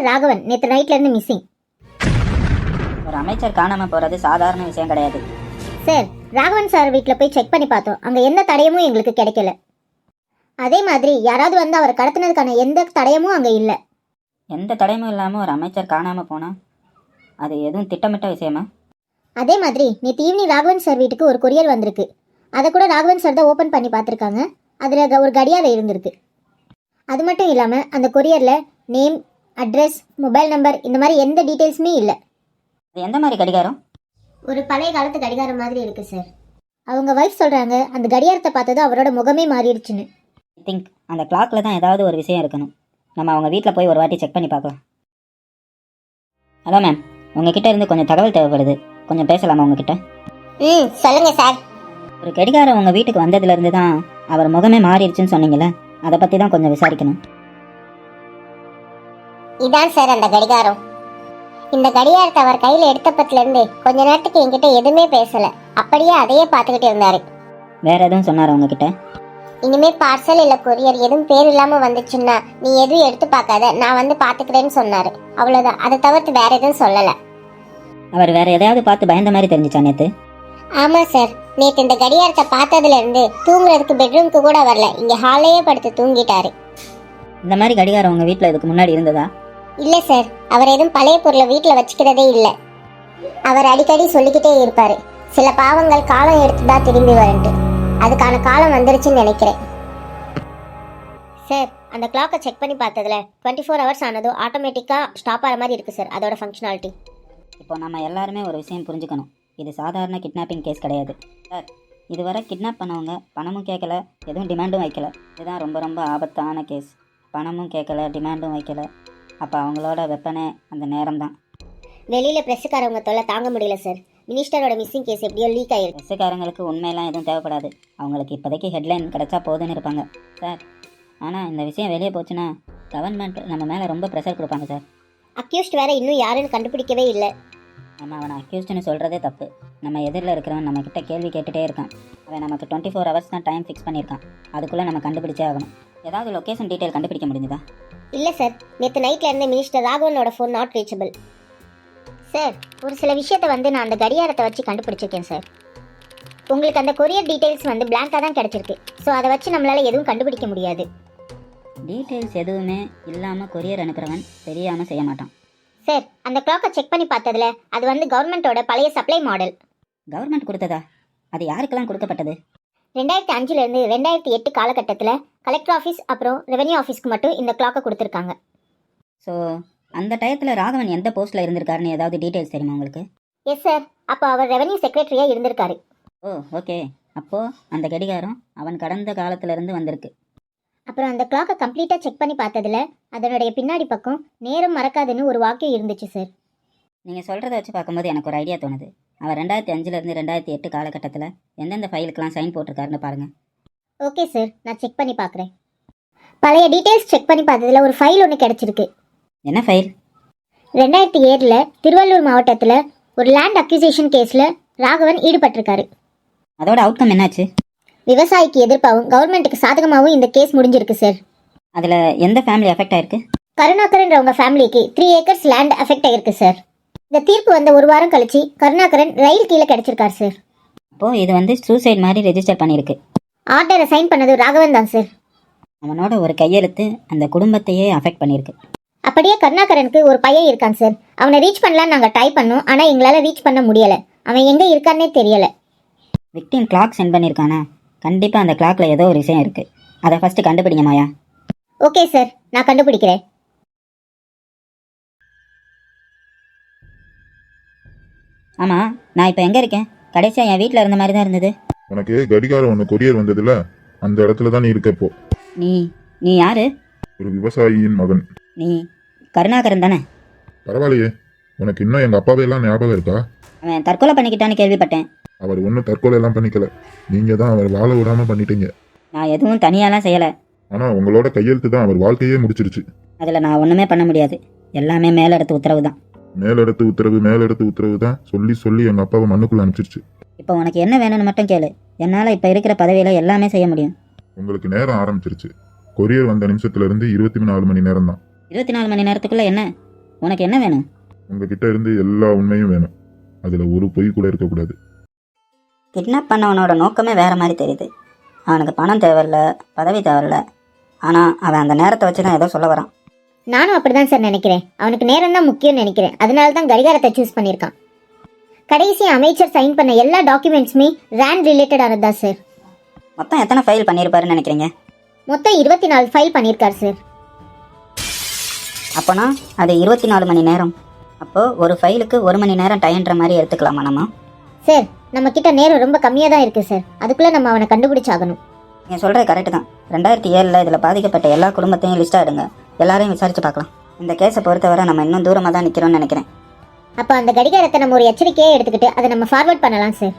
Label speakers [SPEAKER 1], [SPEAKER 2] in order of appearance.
[SPEAKER 1] Minister Raghavan நேற்று நைட்ல இருந்து மிஸ்ஸிங்.
[SPEAKER 2] ஒரு அமைச்சர் காணாம போறது சாதாரண விஷயம் கிடையாது
[SPEAKER 1] சார். ராகவன் சார் வீட்டில் போய் செக் பண்ணி பார்த்தோம். அங்கே எந்த தடயமும் எங்களுக்கு கிடைக்கல. அதே மாதிரி யாராவது வந்து அவரை கடத்தினதுக்கான எந்த தடயமும் அங்கே இல்லை.
[SPEAKER 2] எந்த தடயமும் இல்லாமல் ஒரு அமைச்சர் காணாமல் போனால் அது எதுவும் திட்டமிட்ட விஷயமா?
[SPEAKER 1] அதே மாதிரி நேற்று ஈவினிங் ராகவன் சார் வீட்டுக்கு ஒரு கொரியர் வந்திருக்கு. அதை கூட ராகவன் சார் தான் ஓப்பன் பண்ணி பார்த்துருக்காங்க. அதில் ஒரு கடியாரம் இருந்திருக்கு. அது மட்டும் இல்லாமல் அந்த கொரியரில் நேம், அட்ரஸ், மொபைல் நம்பர் இந்த மாதிரி எந்த டீட்டெயில்ஸுமே இல்லை.
[SPEAKER 2] அது எந்த மாதிரி கடிகாரம்?
[SPEAKER 1] ஒரு பழைய காலத்து கடிகாரம் மாதிரி இருக்குது சார். அவங்க வைஃப் சொல்கிறாங்க அந்த கடிகாரத்தை பார்த்ததும் அவரோட முகமே மாறிடுச்சுன்னு.
[SPEAKER 2] ஐ திங்க் அந்த கிளாக்கில் தான் ஏதாவது ஒரு விஷயம் இருக்கணும். நம்ம அவங்க வீட்டில் போய் ஒரு வாட்டி செக் பண்ணி பார்க்கலாம். ஹலோ மேம், உங்ககிட்ட இருந்து கொஞ்சம் தகவல் தேவைப்படுது. கொஞ்சம் பேசலாமா உங்ககிட்ட?
[SPEAKER 1] சொல்லுங்கள் சார்.
[SPEAKER 2] ஒரு கடிகாரம் உங்கள் வீட்டுக்கு வந்ததுலேருந்து தான் அவர் முகமே மாறிடுச்சுன்னு சொன்னீங்களே, அதை பற்றி தான் கொஞ்சம் விசாரிக்கணும்.
[SPEAKER 1] இதான் சார் அந்த கடிகாரம். இந்த கடிகாரத்தை அவர் கையில் எடுத்தப்பட்டிலேருந்து கொஞ்ச நேரத்துக்கு என்கிட்ட எதுவுமே பேசலை. அப்படியே அதையே பார்த்துக்கிட்டு இருந்தார்.
[SPEAKER 2] வேற எதுவும் சொன்னார் உங்ககிட்ட?
[SPEAKER 1] இனிமே பார்சல் இல்லை கொரியர் எதுவும் பேர் இல்லாமல் வந்துச்சுன்னா நீ எதுவும் எடுத்து பார்க்காத, நான் வந்து பார்த்துக்கிறேன்னு சொன்னார். அவ்வளோதான். அதை தவிர்த்து வேற எதுவும் சொல்லலை.
[SPEAKER 2] அவர் வேற எதையாவது பார்த்து பயந்த மாதிரி தெரிஞ்சிச்சா நேற்று?
[SPEAKER 1] ஆமாம் சார். நேற்று இந்த கடிகாரத்தை பார்த்ததுலேருந்து தூங்குறதுக்கு பெட்ரூம்க்கு கூட வரல. இங்கே ஹாலையே படுத்து தூங்கிட்டாரு.
[SPEAKER 2] இந்த மாதிரி கடிகாரம் உங்கள் வீட்டில் இதுக்கு முன்னாடி இருந்ததா?
[SPEAKER 1] இல்லை சார். அவர் எதுவும் பழைய பொருளை வீட்டில் வச்சுக்கிறதே இல்லை. அவர் அடிக்கடி சொல்லிக்கிட்டே இருப்பார், சில பாவங்கள் காலம் எடுத்து தான் திரும்பி வரன்ட்டு. அதுக்கான காலம் வந்துருச்சுன்னு நினைக்கிறேன் சார். அந்த கிளாக்கை செக் பண்ணி பார்த்ததுல 24 ஹவர்ஸ் ஆனதும் ஆட்டோமேட்டிக்காக ஸ்டாப் ஆகிற மாதிரி இருக்குது சார், அதோட ஃபங்க்ஷனாலிட்டி.
[SPEAKER 2] இப்போ நம்ம எல்லாருமே ஒரு விஷயம் புரிஞ்சுக்கணும். இது சாதாரண கிட்னாப்பிங் கேஸ் கிடையாது சார். இதுவரை கிட்னாப் பண்ணவங்க பணமும் கேட்கல, எதுவும் டிமாண்டும் வைக்கல. இதுதான் ரொம்ப ரொம்ப ஆபத்தான கேஸ். பணமும் கேட்கல, டிமாண்டும் வைக்கல. அப்போ அவங்களோட வெப்பனே அந்த நேரம் தான்.
[SPEAKER 1] வெளியில் ப்ரெஸ்ஸுக்காரவங்க தொல்லை தாங்க முடியல சார். மினிஸ்டரோட மிஸ்ஸிங் கேஸ் எப்படியோ லீக் ஆயிருக்கு.
[SPEAKER 2] ப்ரெஸ்ஸுக்காரங்களுக்கு உண்மையெல்லாம் எதுவும் தேவைப்படாது. அவங்களுக்கு இப்போதைக்கு ஹெட்லைன் கிடைச்சா போதுன்னு இருப்பாங்க சார். ஆனால் இந்த விஷயம் வெளியே போச்சுன்னா கவர்மெண்ட் நம்ம மேலே ரொம்ப ப்ரெஷர் கொடுப்பாங்க சார்.
[SPEAKER 1] அக்யூஸ்ட் வேற இன்னும் யாருன்னு கண்டுபிடிக்கவே இல்லை.
[SPEAKER 2] நம்ம அவனை அக்யூஸ்டுன்னு சொல்கிறதே தப்பு. நம்ம எதிரில் இருக்கிறவன் நம்மக்கிட்ட கேள்வி கேட்டுகிட்டே இருக்கான். அவன் நமக்கு 24 ஹவர்ஸ் தான் டைம் ஃபிக்ஸ் பண்ணியிருக்கான். அதுக்குள்ளே நம்ம கண்டுபிடிச்சே ஆகணும். ஏதாவது லொக்கேஷன் டீட்டெயில் கண்டுபிடிக்க முடிஞ்சுதா?
[SPEAKER 1] இல்லை சார். நேற்று நைட்டில் இருந்து மினிஸ்டர் ராகவனோட ஃபோன் நாட் ரீச்சபிள் சார். ஒரு சில விஷயத்தை நான் அந்த கடிகாரத்தை வச்சு கண்டுபிடிச்சிருக்கேன் சார். உங்களுக்கு அந்த கொரியர் டீட்டெயில்ஸ் பிளாங்காக தான் கிடச்சிருக்கு. ஸோ அதை வச்சு நம்மளால் எதுவும் கண்டுபிடிக்க முடியாது.
[SPEAKER 2] டீட்டெயில்ஸ் எதுவுமே இல்லாமல் கொரியர் அனுப்புகிறவன் தெரியாமல் செய்ய மாட்டான்
[SPEAKER 1] சார். அந்த கிளாக்கை செக் பண்ணி பார்த்ததுல அது கவர்மெண்ட்டோட பழைய சப்ளை மாடல்.
[SPEAKER 2] கவர்மெண்ட் கொடுத்ததா? அது யாருக்கெல்லாம் கொடுக்கப்பட்டது?
[SPEAKER 1] 2005 2008 காலகட்டத்தில் கலெக்டர் ஆஃபீஸ் அப்புறம் ரெவென்யூ ஆஃபீஸ்க்கு மட்டும் இந்த கிளாக்கை கொடுத்துருக்காங்க.
[SPEAKER 2] ஸோ அந்த டயத்தில் ராகவன் எந்த போஸ்ட்டில் இருந்திருக்காருன்னு ஏதாவது டீட்டெயில்ஸ் தெரியுமா உங்களுக்கு?
[SPEAKER 1] Yes sir. அப்போ அவர் ரெவென்யூ செக்ரட்டரியாக இருந்திருக்காரு.
[SPEAKER 2] ஓ ஓகே. அப்போது அந்த கடிகாரம் அவன் கடந்த காலத்திலேருந்து வந்திருக்கு.
[SPEAKER 1] அப்புறம் அந்த கிளாக்கை கம்ப்ளீட்டாக செக் பண்ணி பார்த்ததுல அதனுடைய பின்னாடி பக்கம் நேரம் மறக்காதுன்னு ஒரு வாக்கியம் இருந்துச்சு சார்.
[SPEAKER 2] நீங்கள் சொல்கிறத வச்சு பார்க்கும்போது எனக்கு ஒரு ஐடியா தோணுது. அவர் 2005 2008 காலகட்டத்தில் எந்தெந்த ஃபைலுக்கெல்லாம் சைன் போட்டிருக்காருன்னு பாருங்கள்.
[SPEAKER 1] ஓகே சார், நான் செக் பண்ணி பார்க்குறேன். பழைய டீட்டெயில்ஸ் செக் பண்ணி பார்த்ததில் ஒரு ஃபைல் ஒன்று கிடச்சிருக்கு.
[SPEAKER 2] என்ன ஃபைல்?
[SPEAKER 1] 2007 திருவள்ளூர் மாவட்டத்தில் ஒரு லேண்ட் அக்யூசேஷன் கேஸில் ராகவன் ஈடுபட்டிருக்காரு.
[SPEAKER 2] அதோட அவுட்கம் என்னாச்சு?
[SPEAKER 1] விவசாயிக்கு எதிர்ப்பாகவும் கவர்மெண்ட்டுக்கு சாதகமாகவும் இந்த கேஸ் முடிஞ்சிருக்கு சார்.
[SPEAKER 2] அதில் எந்த ஃபேமிலி அஃபெக்ட் ஆயிருக்கு?
[SPEAKER 1] கருணாகரன்றவங்க ஃபேமிலிக்கு 3 ஏக்கர்ஸ் லேண்ட் அஃபெக்ட் ஆயிருக்கு சார். இந்த தீர்ப்பு வந்த ஒரு வாரம் கழிச்சு கருணாகரன் ரயில் கீழே கிடைச்சிருக்காரு சார்.
[SPEAKER 2] அப்போது இது சூசைட் மாதிரி ரெஜிஸ்டர் பண்ணியிருக்கு.
[SPEAKER 1] ஆர்டரை சைன் பண்ணது ராகவன் தான் சார்.
[SPEAKER 2] அவனோட ஒரு கையெழுத்து அந்த குடும்பத்தையே அஃபெக்ட் பண்ணியிருக்கு.
[SPEAKER 1] அப்படியே கருணாகரனுக்கு ஒரு பையன் இருக்கான் சார். அவனை ரீச் பண்ணலான்னு நாங்கள் ட்ரை பண்ணோம். ஆனால் எங்களால் ரீச் பண்ண முடியலை. அவன் எங்கே இருக்கான்னே தெரியலை.
[SPEAKER 2] விக்டிம் கிளாக் சென்ட் பண்ணியிருக்கானா? கண்டிப்பாக அந்த கிளாக்கில் ஏதோ ஒரு விஷயம் இருக்குது. அதை ஃபஸ்ட்டு கண்டுபிடிங்க மாயா.
[SPEAKER 1] ஓகே சார், நான் கண்டுபிடிக்கிறேன்.
[SPEAKER 2] ஆமாம், நான் இப்போ எங்கே இருக்கேன்? கடைசியாக என் வீட்டில் இருந்த மாதிரி தான் இருந்தது.
[SPEAKER 3] உனக்கு கடிகாரம் ஒன்று கொரியர் வந்ததுல அந்த இடத்துல தான் நீ இருக்கப்போ.
[SPEAKER 2] நீ யாரு?
[SPEAKER 3] ஒரு விவசாயியின் மகன்.
[SPEAKER 2] நீ கருணாகரன் தானே?
[SPEAKER 3] பரவாயில்லையே, உனக்கு இன்னும் எங்கள் அப்பாவையெல்லாம் ஞாபகம் இருக்கா?
[SPEAKER 2] அவன் தற்கொலை பண்ணிக்கிட்டான்னு கேள்விப்பட்டேன்.
[SPEAKER 3] அவர் ஒன்றும் தற்கொலை எல்லாம் பண்ணிக்கல, நீங்கள் தான் அவர் வாழ விடாமல் பண்ணிட்டீங்க.
[SPEAKER 2] நான் எதுவும் தனியாலாம் செய்யலை.
[SPEAKER 3] ஆனால் உங்களோட கையெழுத்து தான் அவர் வாழ்க்கையே முடிச்சிருச்சு.
[SPEAKER 2] அதில் நான் ஒன்றுமே பண்ண முடியாது. எல்லாமே மேலெடுத்து உத்தரவு தான்.
[SPEAKER 3] மேலெடுத்து உத்தரவு தான் சொல்லி சொல்லி எங்கள் அப்பாவை மண்ணுக்குள்ளே அனுப்பிச்சிருச்சு.
[SPEAKER 2] இப்போ உனக்கு என்ன வேணும்னு மட்டும் கேளு. என்னால் இப்போ இருக்கிற பதவியில் எல்லாமே செய்ய முடியும்.
[SPEAKER 3] உங்களுக்கு நேரம் ஆரம்பிச்சிருச்சு. கொரியர் வந்த நிமிஷத்துல இருந்து 24 மணி நேரம் தான்.
[SPEAKER 2] 24 மணி நேரத்துக்குள்ள என்ன? உனக்கு என்ன வேணும்?
[SPEAKER 3] உங்ககிட்ட இருந்து எல்லா உண்மையும் வேணும். அதில் ஒரு பொய் கூட இருக்கக்கூடாது.
[SPEAKER 2] கிட்னாப் பண்ணவனோட நோக்கமே வேறு மாதிரி தெரியுது. அவனுக்கு பணம் தேவையில்ல, பதவி தேவையில்ல. ஆனால் அவன் அந்த நேரத்தை வச்சு தான் ஏதோ சொல்ல வரான்.
[SPEAKER 1] நானும் அப்படிதான் சார் நினைக்கிறேன். அவனுக்கு நேரம் தான் முக்கியம்னு நினைக்கிறேன். அதனால தான் கடிகாரத்தை சூஸ் பண்ணியிருக்கான். கடைசி அமைச்சர் சைன் பண்ண எல்லா டாக்குமெண்ட்ஸுமே ரேண்ட் ரிலேட்டடானது தான் சார்.
[SPEAKER 2] மொத்தம் எத்தனை ஃபைல் பண்ணியிருப்பாருன்னு நினைக்கிறீங்க?
[SPEAKER 1] மொத்தம் 24 ஃபைல் பண்ணியிருக்கார் சார்.
[SPEAKER 2] அப்போனா அது 24 மணி நேரம். அப்போது ஒரு ஃபைலுக்கு 1 மணி நேரம் டைம்ன்ற மாதிரி எடுத்துக்கலாமா நம்ம?
[SPEAKER 1] சார், நம்ம கிட்ட நேரம் ரொம்ப கம்மியாக தான் இருக்குது சார். அதுக்குள்ளே நம்ம அவனை கண்டுபிடிச்சாகணும்.
[SPEAKER 2] நீங்கள் சொல்கிறது கரெக்டு தான். 2007 இதில் பாதிக்கப்பட்ட எல்லா குடும்பத்தையும் லிஸ்ட்டாக எடுங்க. எல்லாரையும் விசாரித்து பார்க்கலாம். இந்த கேஸை பொறுத்தவரை நம்ம இன்னும் தூரமாக தான் நிற்கிறோம்னு நினைக்கிறேன்.
[SPEAKER 1] அப்போ அந்த கடிகாரத்தை நம்ம ஒரு எச்சரிக்கையே எடுத்துக்கிட்டு அதை நம்ம ஃபார்வர்ட் பண்ணலாம் சார்.